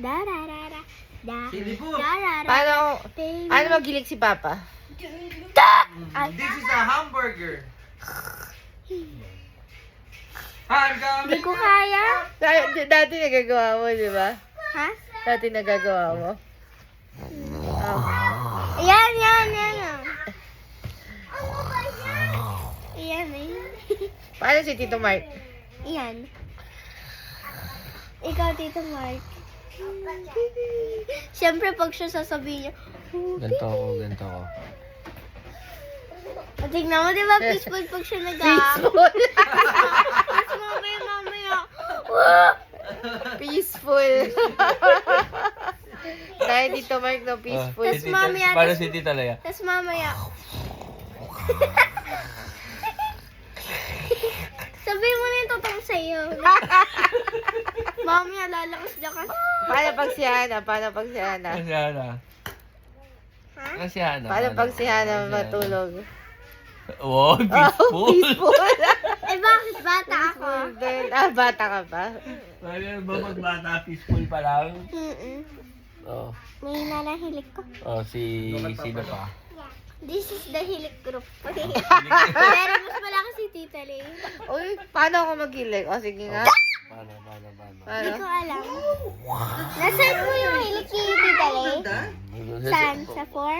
Dararara. Sige po. Paano magilig si Papa? This is a hamburger. I'm Hindi coming. ko kaya. Dati nagagawa mo, di ba? Ha? Dati nagagawa mo. Yan. Yan. Paano si Tito Mark? Yan. Ikaw, Tito Mark. Siyempre, pag siya sasabihin niya, Ganito ako. tignan mo, di ba, peaceful pag siya Peaceful. Mas mamaya. Peaceful. Dahil Tito Mark, no, peaceful. Tas mamaya, Para si Tita Lea. tas mamaya. Sabihin mo na yung totoong sa'yo. Mamaya, lalakas na ka. Paano pag si Hana? Kasi Hana. Ha? Kasi Hana. Paano pag si Hana matulog? Wow, peaceful. Peaceful. Eh, bakit bata ako? Then, bata ka pa. Ano ba magbata? Peaceful pa lang? Oo. May nanahilik ko. Sino pa? This is the hilik group. Pero mas malaki si Tita Lay. Uy, paano ako magilig? O, sige nga. Paano? Hindi ko alam. Nasaan mo yung hilik ni Tita Lay? Saan? Sa 4?